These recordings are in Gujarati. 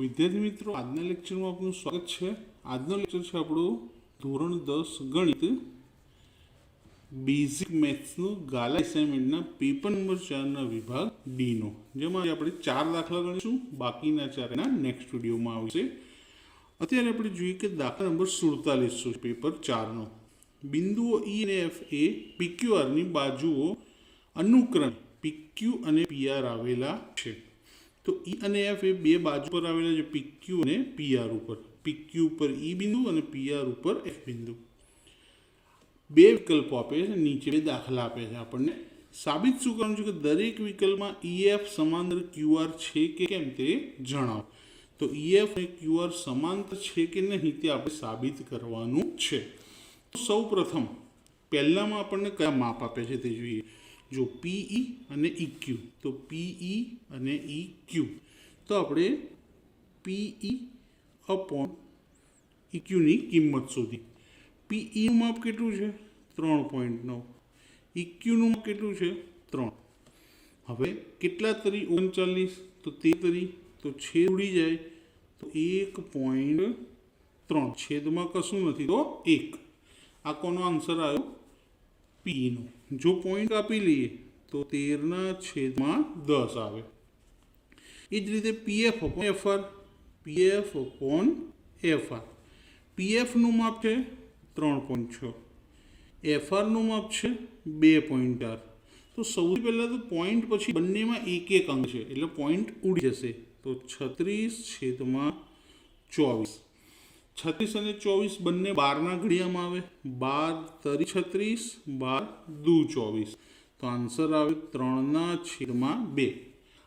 વિદ્યાર્થી મિત્રો, આજના લેક્ચરમાં આપનું સ્વાગત છે। આજનો લેક્ચર છે આપણો ધોરણ 10 ગણિત બેઝિક મેથ્સનું ગાલા એસાઇનમેન્ટના પેપર નંબર 4ના વિભાગ ડીનો, જેમાં આપણે 4 દાખલા ગણીશું, બાકીના 4 એના નેક્સ્ટ વિડીયોમાં આવશે। અત્યારે આપણે જોઈએ કે દાખલા નંબર 47 છે પેપર 4નો। બિંદુઓ ઈ અને એફ એ પીક્યુઆરની બાજુઓ અનુક્રમે પીક્યુ અને પીઆર આવેલા છે। तो ई અને एफ એ બે બાજુ પર આવેલા છે, PQ અને PR ઉપર। PQ ઉપર E બિંદુ અને PR ઉપર F બિંદુ। બે વિકલ્પો આપે છે, નીચે બે દાખલા આપે છે આપણને। સાબિત શું કરવાનું છે કે દરેક વિકલ્પમાં EF સમાંતર QR છે કે કેમ તે જણાવો। તો EF અને QR સમાંતર છે કે નહીં તે આપણે સાબિત કરવાનું છે। સૌપ્રથમ પહેલામાં આપણને કયા માપ આપે છે તે જોઈએ। जो PE અને EQ, तो PE અને EQ, तो આપણે PE अपॉन EQ ની કિંમત શોધી। PE નું માપ કેટલું છે 3.9, EQ નું માપ કેટલું છે 3। હવે કેટલા તરી 39, તો તે તરી તો છેદ ઉડી જાય તો 1.3, છેદમાં કશું નથી તો 1। આ કોનો આન્સર આવ્યો P નો। जो पॉइंट आपी लीए तो 13/10 आवे। इज रीते PF upon FR, PF upon FR, PF नु माप है 3.6, एफआर नु माप है 2.4। तो सौथी पहला तो पॉइंट पछी बंने में एक एक अंक है એટલે पॉइंट उड़ी जशे। तो 36/24, 36 અને 24 બંને 12ના ઘડિયામાં આવે, 12 તરી 36, 12 દુ 24, તો આન્સર આવે 3/2।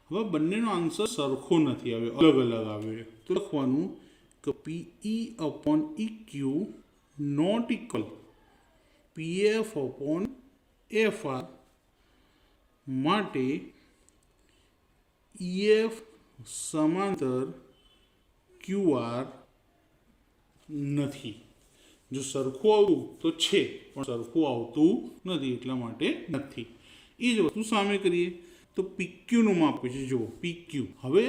હવે બંનેનો આન્સર સરખો નથી આવ્યો, અલગ અલગ આવ્યો। તો લખવાનું કે PE upon EQ not equal PF upon FR માટે EF સમાંતર QR નથી। जो सरखू आवतुं तो छे पण सरखू आवतुं नथी, એટલા માટે નથી। એ જ વસ્તુ સામે કરીએ તો PQ નું માપ છે, જો PQ। હવે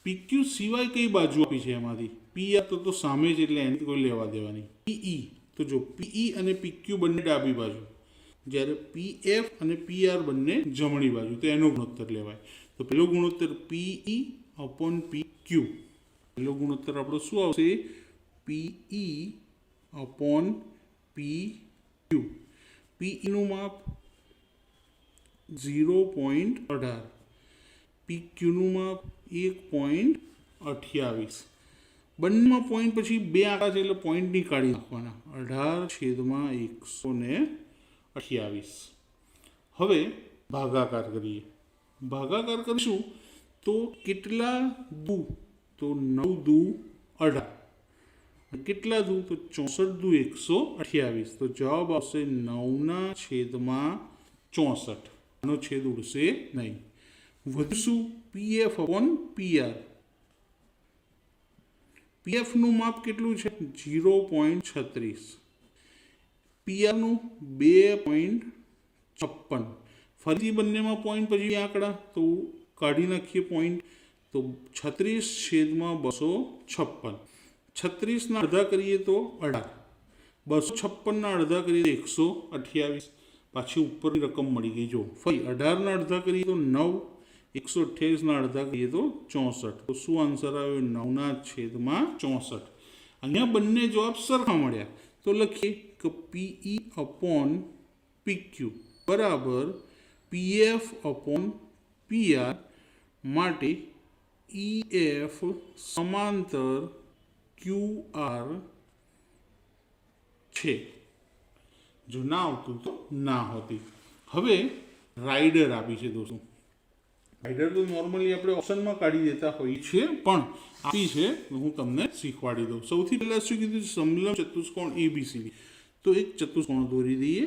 PQ સિવાય કઈ બાજુ આપી છે એમાંથી PR તો સામે જ એટલે એની કોઈ લેવા દેવા નહીં। PE તો જો PE અને PQ બંને ડાબી બાજુ, જ્યારે PF અને PR બંને જમણી બાજુ, તો એનો ગુણોત્તર લેવાય। તો પહેલો ગુણોત્તર PE अपॉन PQ, પહેલો ગુણોત્તર આપણો શું આવશે PE अपॉन PQ। PE નું માપ 0.18, PQ નું માપ 1.28। બંનેમાં પોઈન્ટ પછી બે આંકડા છે એટલે પોઈન્ટ ની કાઢી નાખવાના, 18/128। હવે ભાગાકાર કરીએ। ભાગાકાર કરીશું તો કેટલા દુ, તો 9 દુ 18, કેટલા દુ તો 64 દુ 128, તો જવાબ આવશે 9/64। આનો છેદ ઉડશે નહીં। વધશું PF अपॉन PR, PF નું માપ કેટલું છે 0.36, PR નું 2.56। ફરીથી બંનેમાં પોઈન્ટ પછી આંકડા તો કાઢી નાખીએ પોઈન્ટ, તો 36/256। 36 ના અડધા કરીએ તો 18, 256 ના અડધા કરીએ તો 128, પાછી ઉપરની રકમ મળી ગઈ। જો ફરી 18 ના અડધા કરીએ તો 9, 128 ના અડધા કરીએ તો 64, તો શું આન્સર આવ્યો 9/64। અહીંયા બંને જવાબ સરખા મળ્યા, તો લખીએ કે PE अपॉन PQ બરાબર PF अपॉन PR માટે EF સમાંતર QR છે। જો ના આવતું તો ના હોતી। હવે રાઇડર આપી છે દોસ્તો। રાઇડર તો નોર્મલી આપણે ઓપ્શનમાં કાઢી દેતા હોઈએ છીએ, પણ આપી છે તો હું તમને શીખવાડી દઉં। સૌથી પહેલાં શું કીધું, સમલંબ ચતુષ્કોણ ABCD। તો એક ચતુષ્કોણ દોરી દઈએ।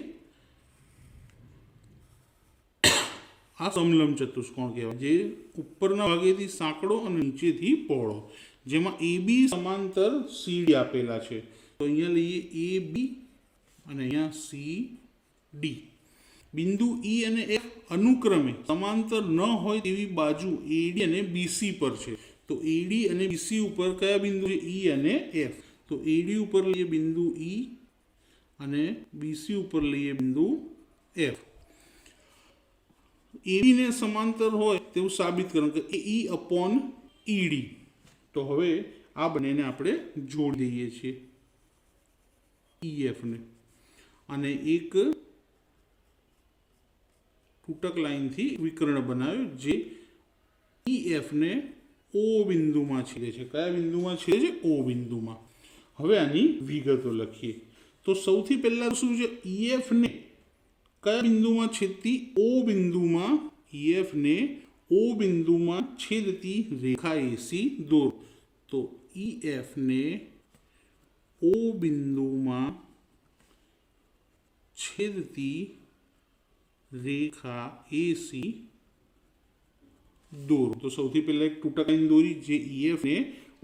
આ સમલંબ ચતુષ્કોણ કહેવાય, જે ઉપરના ભાગેથી સાંકડો અને નીચેથી પહોળો, જેમાં AB સમાંતર CD આપેલા છે। તો અહીંયા લઈએ AB અને અહીંયા CD। બિંદુ E અને F અનુક્રમે સમાંતર ન હોય તેવી બાજુ AD અને BC પર છે। તો એડી અને બીસી ઉપર કયા બિંદુ છે? ઈ અને એફ. તો એડી ઉપર લઈએ બિંદુ ઈ અને બીસી ઉપર લઈએ બિંદુ એફ. એડી ને સમાંતર હોય તેવું સાબિત કરવાનું કે ઈ અપોન ઈડી. તો હવે આ બંનેને આપણે જોડી દઈએ છીએ ઈએફ ને, અને એક તૂટક લાઈનથી વિકર્ણ બનાવ્યો જે ઈએફ ને ઓ બિંદુમાં છેદે છે. કયા બિંદુમાં છેદે છે? ઓ બિંદુમાં. હવે આની વિગતો લખીએ. તો સૌથી પહેલા શું છે? ઈએફ ને કયા બિંદુમાં છેદતી? ઓ બિંદુમાં. ઈએફ ને ઓ બિંદુમાં છેદતી રેખા એસી દોરો. તો ઈએફ ને ઓ બિંદુમાં છેદતી રેખા એસી દોરો. તો સૌથી પહેલા એક તૂટક લાઈન દોરી જે ઈએફ ને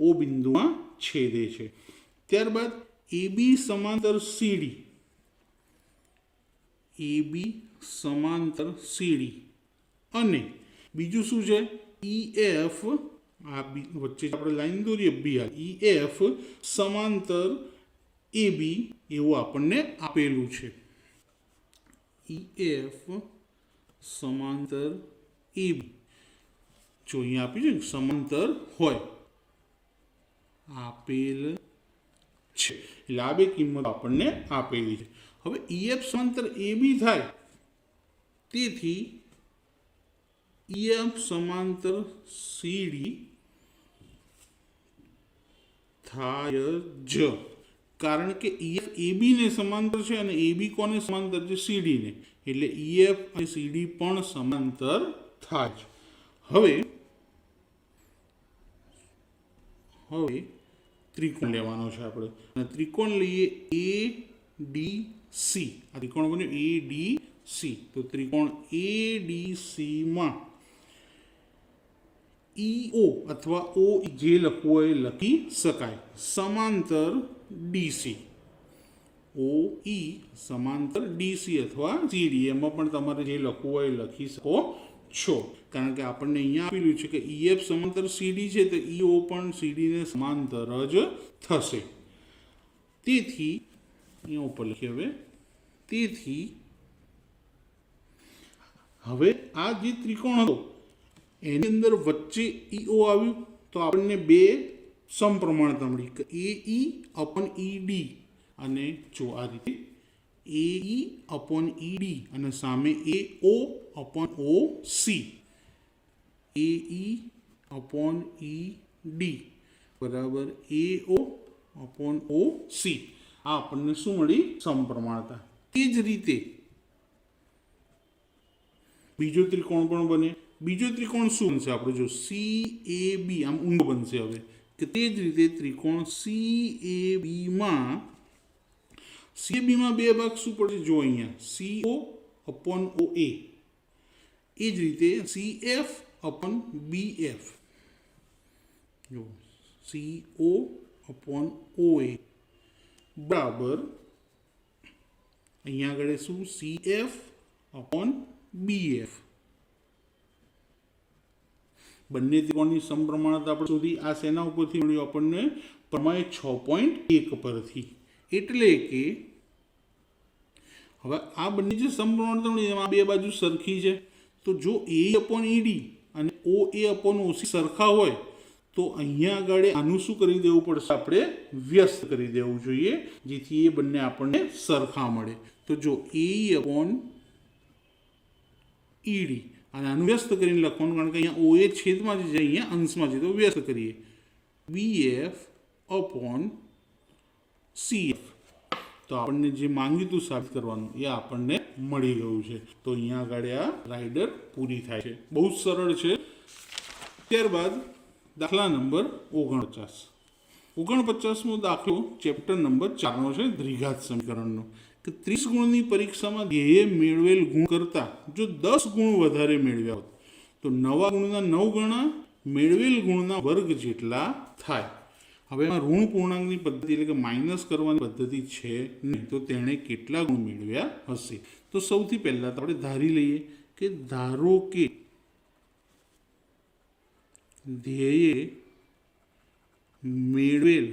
ઓ બિંદુમાં છેદે છે. ત્યારબાદ એબી સમાંતર સીડી. એબી સમાંતર સીડી અને બીજું શું છે? ઈએફ. આ વચ્ચે આપણે લાઈન દોરીએ બી. ઈએફ સમાંતર એબી એવું આપણને આપેલું છે. ઈએફ સમાંતર એબી જો અહીંયા આપ્યું છે સમાંતર હોય આપેલ છે, એટલે આ બે કિંમત આપણને આપેલી છે. હવે ઈએફ સમાંતર એબી થાય તેથી ઈએફ સમાંતર સીડી થાય જ, કારણ કે ઈએફ એબી ને સમાંતર છે અને એબી કોને સમાંતર છે? સીડી ને. એટલે ઈએફ અને સીડી પણ સમાંતર થાય છે. હવે ત્રિકોણ લેવાનો છે આપણે, અને ત્રિકોણ લઈએ એ ડી સી. આ ત્રિકોણ બન્યો એ ડી સી. તો ત્રિકોણ એ ડી સી માં ઈઓ અથવા ઓ જે લખવું હોય એ લખી શકાય. સમાંતર ડીસી. ઓ ઈ સમાંતર ડીસી અથવા સીડી, એમાં પણ તમારે જે લખવું હોય એ લખી શકો છો. કારણ કે આપણને અહીંયા આપેલું છે કે ઈએફ સમાંતર સીડી છે, તો ઈઓ પણ સીડીને સમાંતર જ થશે. તેથી અહીંયા ઉપર લખીએ હવે. તેથી હવે આ જે ત્રિકોણ હતો એની અંદર વચ્ચે ઈઓ આવ્યું તો આપણને બે સમપ્રમાણતા મળી કે એ ઈ અપોન ઈ ડી, અને જો આ રીતે એ ઈ અપોન ઈ ડી અને સામે એ ઓ અપોન ઓ સી. એ ઈ અપોન ઈ ડી બરાબર એ ઓ અપોન ઓ સી. આ આપણને શું મળી? સમપ્રમાણતા. તે જ રીતે બીજો ત્રિકોણ પણ બને. બીજો ત્રિકોણ શું બનશે? આપણે જો સી એ બી આમ ઊંડો બનશે. હવે કે તે જ રીતે ત્રિકોણ સી એ બીમાં બે ભાગ શું પડશે? જો અહીંયા સીઓ અપોન ઓ એ. એ જ રીતે C F upon B F. જો સીઓ અપોન ઓ એ બરાબર અહીંયા આગળ શું? C F upon B F. બંને ત્રિકોણની સમપ્રમાણતા આપણે શોધી. આ શેના ઉપરથી મળ્યું આપણને? પ્રમેય 6.1 પરથી. એટલે કે હવે આ બંને જે સમપ્રમાણતા મળી એમાં બે બાજુ સરખી છે. તો જો એ અપોન ઈડી અને ઓ એ અપોન ઓસી સરખા હોય તો અહીંયા આગળ આનું શું કરી દેવું પડશે? આપણે વ્યસ્ત કરી દેવું જોઈએ, જેથી એ બંને આપણને સરખા મળે. તો જો એ અપોન ઈડી અને આનું વ્યસ્ત કરીને લખવાનું, કારણ કે અહીંયા ઓ એ છેદમાં જ છે, અહીંયા અંશમાં છે, તો વ્યસ્ત કરીએ B F upon C F. તો આપણને જે માંગ્યું હતું સાબિત કરવાનું એ આપણને મળી ગયું છે. તો અહીંયા આગળ આ રાઇડર પૂરી થાય છે. બહુ જ સરળ છે. ત્યારબાદ દાખલા નંબર 49. 49મો દાખલો ચેપ્ટર નંબર 4નો છે, દ્વિઘાત સમીકરણનો. કે 30 ગુણની પરીક્ષામાં ધ્યેયે મેળવેલ ગુણ કરતાં જો 10 ગુણ વધારે મેળવ્યા હોત તો નવા ગુણના 9 ગણા મેળવેલ ગુણના વર્ગ જેટલા થાય. હવે એમાં ઋણ પૂર્ણાંકની પદ્ધતિ એટલે કે માઇનસ કરવાની પદ્ધતિ છે નહીં, તો તેણે કેટલા ગુણ મેળવ્યા હશે? તો સૌથી પહેલાં તો આપણે ધારી લઈએ કે ધારો કે ધ્યેયે મેળવેલ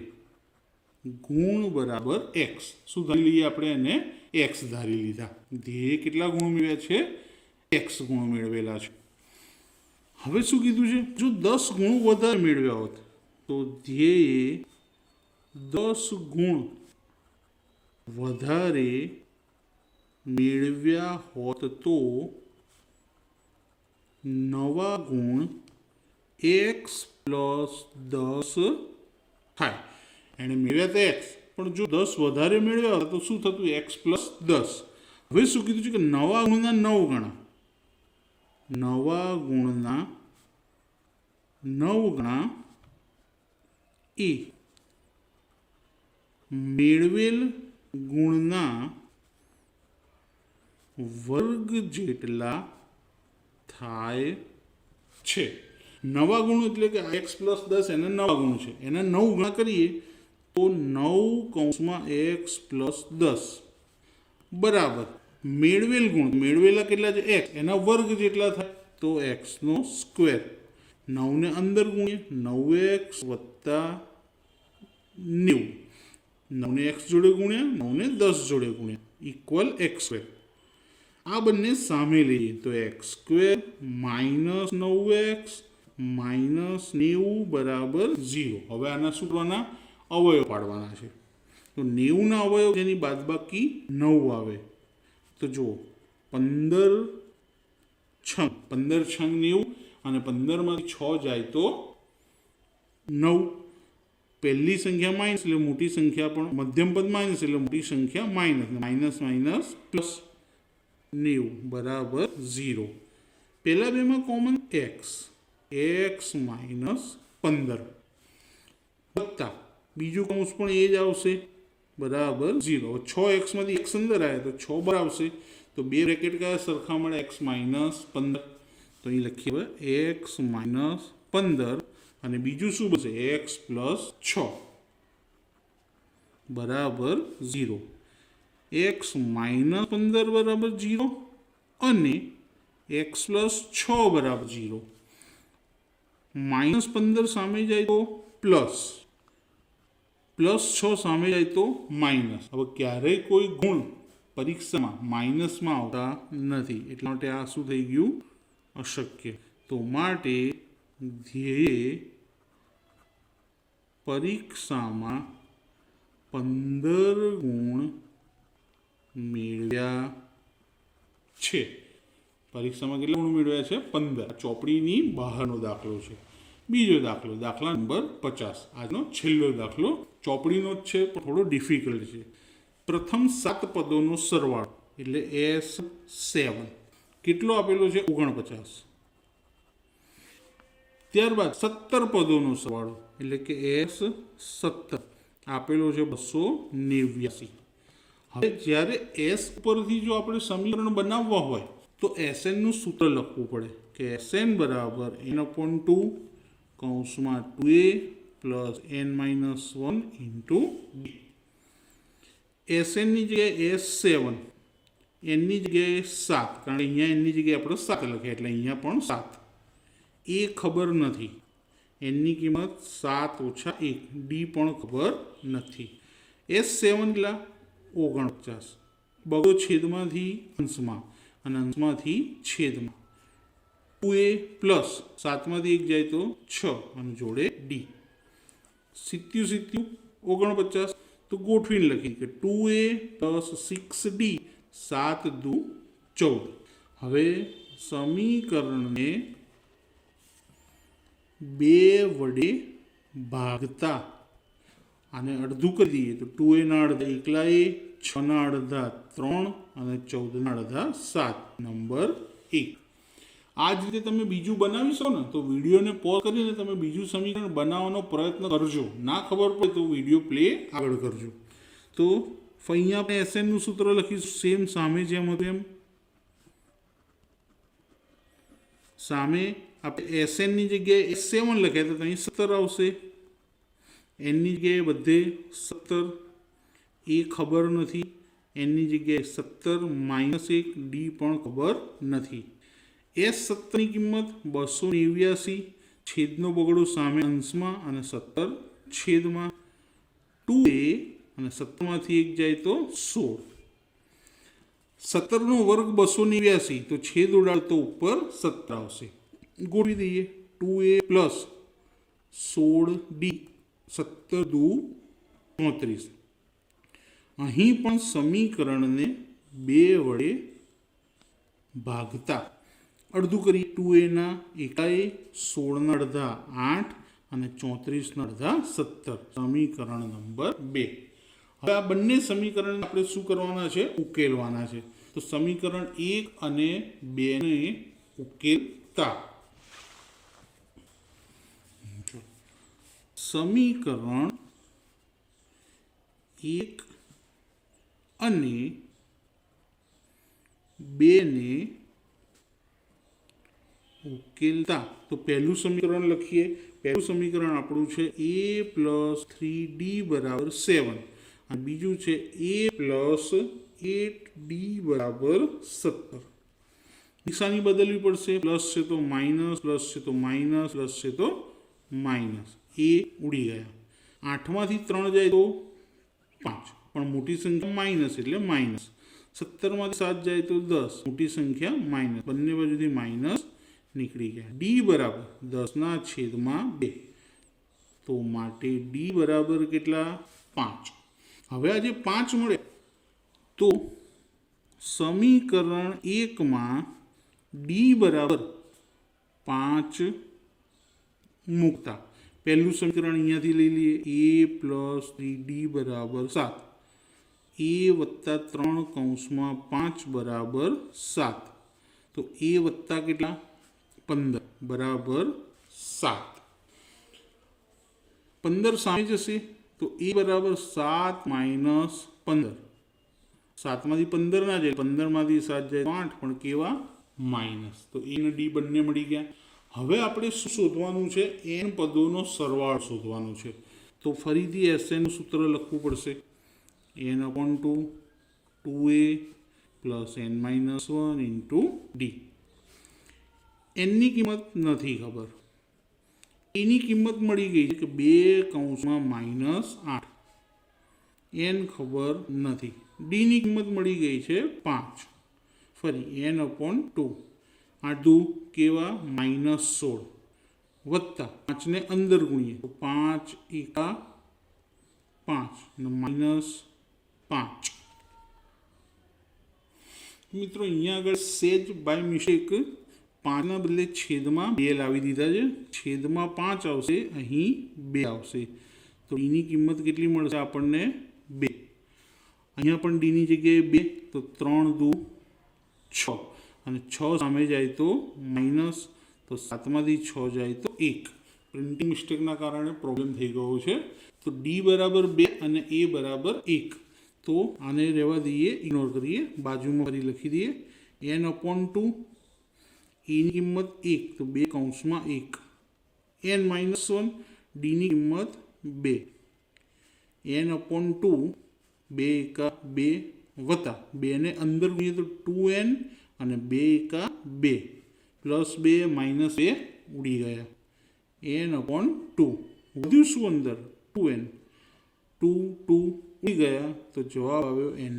ગુણ બરાબર એક્સ. શું ધારી લઈએ આપણે? એને એક્સ ધારી લીધા. ધ્યેયે કેટલા ગુણ મેળવ્યા છે? એક્સ ગુણ મેળવેલા છે. હવે શું કીધું છે? જો 10 ગુણ વધારે મેળવ્યા હોત તો ધ્યેયે 10 ગુણ વધારે મેળવ્યા હોત તો નવા ગુણ એક્સ પ્લસ 10 થાય. એણે મેળવ્યા તો એક્સ, પણ જો 10 વધારે મેળવ્યા હતા તો શું થતું? X plus 10. હવે શું કીધું છે કે નવા ગુણના 9 ગણા. નવા ગુણના 9 ગણા એ મેળવેલ ગુણના વર્ગ જેટલા થાય છે. નવા ગુણ એટલે કે એક્સ પ્લસ 10 એના નવા ગુણ છે. એના 9 ગણા કરીએ તો 9 કૌંસમાં એક્સ પ્લસ 10 બરાબર મેળવેલ ગુણ. મેળવેલા કેટલા છે? એક્સ. એના વર્ગ જેટલા થાય તો એક્સનો સ્ક્વેર. 9 ને અંદર ગુણીએ 9x વત્તા 90. 9 ને એક્સ જોડે ગુણ્યા 9 ને 10 જોડે ગુણ્યા ઇક્વલ એક્સ સ્ક્વેર. આ બંને સામે લઈએ તો x square minus 9x minus 90 બરાબર 0. હવે આના શું કરવાના? અવયવ પાડવાના છે. તો 90ના અવયવ જેની બાદબાકી 9 આવે તો જુઓ 15 છંગ 90 અને 15માંથી 6 જાય તો 9. પહેલી સંખ્યા માઇનસ એટલે મોટી સંખ્યા, પણ મધ્યમ પદ માઇનસ એટલે મોટી સંખ્યા માઇનસ. માઇનસ માઇનસ પ્લસ 90 બરાબર 0. પહેલા બેમાં કોમન એક્સ. એક્સ માઇનસ 15 વત્તા બીજું કૌંસ પણ એ જ આવશે બરાબર 0. 6xમાંથી એક્સ અંદર આવે તો 6 બરાબર આવશે. તો બે બ્રેકેટ કયા સરખા મળે? X minus 15. તો અહીં લખીએ હવે એક્સ માઇનસ 15 અને બીજું શું બનશે? એક્સ પ્લસ 6 બરાબર 0. એક્સ માઇનસ 15 બરાબર 0 અને એક્સ પ્લસ 6 બરાબર 0. માઇનસ 15 સામે જાય તો પ્લસ, પ્લસ 6 સામે જાય તો માઇનસ. હવે ક્યારેય કોઈ ગુણ પરીક્ષામાં માઇનસમાં આવતા નથી, એટલા માટે આ શું થઈ ગયું? અશક્ય. તો માટે ધ્યેયે પરીક્ષામાં 15 ગુણ મેળવ્યા છે. પરીક્ષામાં કેટલા ગુણ મેળવ્યા છે? 15. ચોપડીની બહારનો દાખલો છે. બીજો દાખલો, દાખલા નંબર 50. આજનો છેલ્લો દાખલો ચોપડીનો જ છે પણ થોડો ડિફિકલ્ટ છે. પ્રથમ 7 પદોનો સરવાળો એટલે S7 કેટલો આપેલો છે? 49. ત્યારબાદ 17 પદોનો સરવાળો એટલે કે S17 આપેલો છે 289. હવે જ્યારે S ઉપરથી જો આપણે સમીકરણ બનાવવા હોય તો SN નું સૂત્ર લખવું પડે કે SN બરાબર n/2 કૌંસમાં 2a plus n-1 into d. SN ની જગ્યાએ S7, એનની જગ્યાએ 7, કારણ કે અહીંયા એનની જગ્યાએ આપણે 7 લખ્યા એટલે અહીંયા પણ 7. એ ખબર નથી, એનની કિંમત 7 - 1, ડી પણ ખબર નથી. S7 એટલા 49, બગડો છેદમાંથી અંશમાં અને અંશમાંથી છેદમાં. 2a પ્લસ 7માંથી 1 જાય તો 6 અને જોડે ડી. 70 49 તો ગોઠવીને લખી કે 2a પ્લસ 6d 7 દુ 14. હવે સમીકરણને 2 વડે ભાગતા આને અડધું કરી દઈએ તો 2a ના અડધા એકલા a, 6 ના અડધા 3 અને 14 ના અડધા 7. નંબર 1. આ જ રીતે તમે બીજું બનાવી શકો ને તો વિડીયોને પોઝ કરીને તમે બીજું સમીકરણ બનાવવાનો પ્રયત્ન કરજો. ના ખબર પડે તો વિડીયો પ્લે આગળ કરજો. તો અહીંયા આપણે SN નું સૂત્ર લખીશું સેમ સામે જેમ હતું એમ. સામે આપણે SN ની જગ્યાએ S7 લખ્યા તો અહીં 17 આવશે. એનની જગ્યાએ બધે 17, એ ખબર નથી. એનની જગ્યાએ 17 -1, ડી પણ ખબર નથી. S17 ની કિંમત 289, છેદનો બગડો સામે અંશમાં અને 17 છેદમાં 2a અને 17માંથી 1 જાય તો 16. 17નો વર્ગ 289, તો છેદ ઉડાડતો ઉપર 17 આવશે. ગોઠવી દઈએ. 2a પ્લસ 16d, 17 દુ 34. અહીં પણ સમીકરણને 2 વડે ભાગતા અડધું કરી. 2a ના એકાએ, 16 ના અડધા 8 અને 34 ના અડધા 17. સમીકરણ નંબર 2. હવે આ બંને સમીકરણ આપણે શું કરવાના છે? ઉકેલવાના છે. તો સમીકરણ 1 અને 2 ને ઉકેલતા સમીકરણ 1 અને 2 ને ઉકેલતા, તો પહેલું સમીકરણ લખીએ. પહેલું સમીકરણ આપણું છે a પ્લસ 3d બરાબર 7 અને બીજું છે a પ્લસ 8d બરાબર 17. નિશાની બદલવી પડશે. પ્લસ છે તો માઇનસ, પ્લસ છે તો માઇનસ, પ્લસ છે તો માઇનસ. એ ઉડી ગયા. 8માંથી 3 જાય તો 5, પણ મોટી સંખ્યા માઇનસ એટલે માઇનસ. 17માંથી 7 જાય તો 10, મોટી સંખ્યા માઇનસ. બંને બાજુથી માઇનસ નીકળી ગયા. d બરાબર 10 ના છેદમાં 2, તો માટે d બરાબર કેટલા? 5. હવે આ જે 5 મળે તો સમીકરણ 1માં d બરાબર 5 મૂકતા પહેલું સમીકરણ અહીંયાથી લઈ લઈએ. a પ્લસ 3d બરાબર 7, a વત્તા 3 કૌંસમાં 5 બરાબર 7, તો a વત્તા કેટલા? 15 બરાબર 7. 15 સામે જશે તો a બરાબર 7 માઇનસ 15. 7માંથી 15 ના જાય, 15માંથી 7 જાય તો 8, પણ કેવા? માઇનસ. તો a અને d બંને મળી ગયા. હવે આપણે શું શોધવાનું છે? n પદોનો સરવાળો શોધવાનો છે. તો ફરીથી SNનું સૂત્ર લખવું પડશે. n/2 2a plus n-1 into d. એનની કિંમત નથી ખબર. એની કિંમત મળી ગઈ છે કે 2 કૌંસમાં -8. એન ખબર નથી. ડીની કિંમત મળી ગઈ છે 5. ફરી n/2. 8 દુ કેવા? -16 વત્તા 5 ને અંદર ગુણીએ તો 5 એકા 5 અને -5. મિત્રો અહીંયા આગળ સેજ બાય મિસ્ટેક 5ના બદલે છેદમાં 2 લાવી દીધા છે. છેદમાં 5 આવશે, અહીં 2 આવશે. તો ડીની કિંમત કેટલી મળશે આપણને? 2. અહીંયા પણ ડીની જગ્યાએ 2, તો 3 દુ 6 અને 6 સામે જાય તો માઇનસ, તો 7માંથી 6 જાય તો 1. પ્રિન્ટિંગ મિસ્ટેકના કારણે પ્રોબ્લેમ થઈ ગયો છે. તો ડી બરાબર 2 અને એ બરાબર 1. તો આને રહેવા દઈએ, ઇગ્નોર કરીએ. બાજુમાં ફરી લખી દઈએ. n/2, એની કિંમત 1, તો 2 કૌંસમાં 1. n-1, ડીની કિંમત 2. n/2 2 એકા 2 વત્તા 2 ને અંદર ગુણીએ તો 2n અને 2 એકા 2 પ્લસ 2 માઇનસ 2 ઉડી ગયા. n/2 વધ્યું શું અંદર? 2n. 2 ઉડી ગયા તો જવાબ આવ્યો n².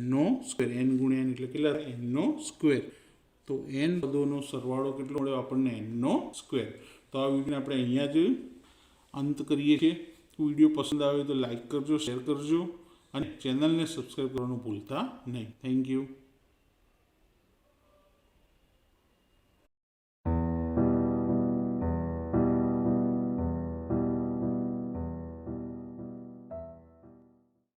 n ગુણ્યા n એટલે કેટલા? n². તો n પદોનો સરવાળો કેટલો મળ્યો આપણને? n². તો આ વિડીયોને આપણે અહીંયા જ અંત કરીએ છીએ. વિડીયો પસંદ આવે તો લાઈક કરજો, શેર કરજો અને ચેનલને સબસ્ક્રાઈબ કરવાનું ભૂલતા નહીં. Thank you.